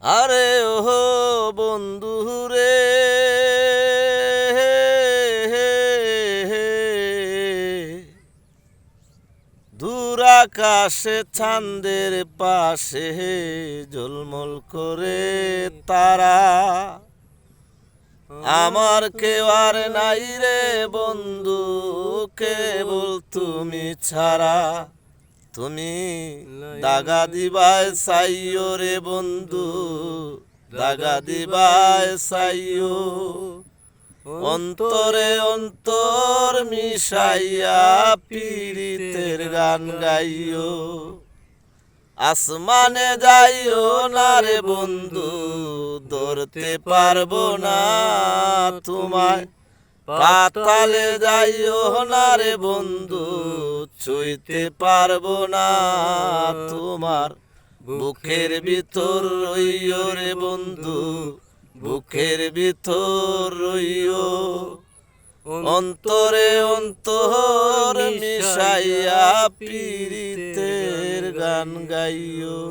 আরে ও বন্ধু রে, দূর আকাশে চাঁদের পাশে ঝলমল করে তারা, আমার কেউ আর নাই রে বন্ধু, কেবল তুমি ছাড়া। তুমি দাগা দিবায় চাইও রে বন্ধু, দাগা দিবায় চাইও, অন্তরে অন্তর মিশাইয়া পীড়িতের গান গাইও। আসমানে যাইও না রে বন্ধু, ধরতে পারবো না তোমায়। পাতালে যাইও না রে বন্ধু, ছুঁইতে পারবো না তোমার। বুকের ভিতর রইও রে বন্ধু, বুকের ভিতর রইও, অন্তরে অন্তর মিশাইয়া পীড়িতের গান গাইও।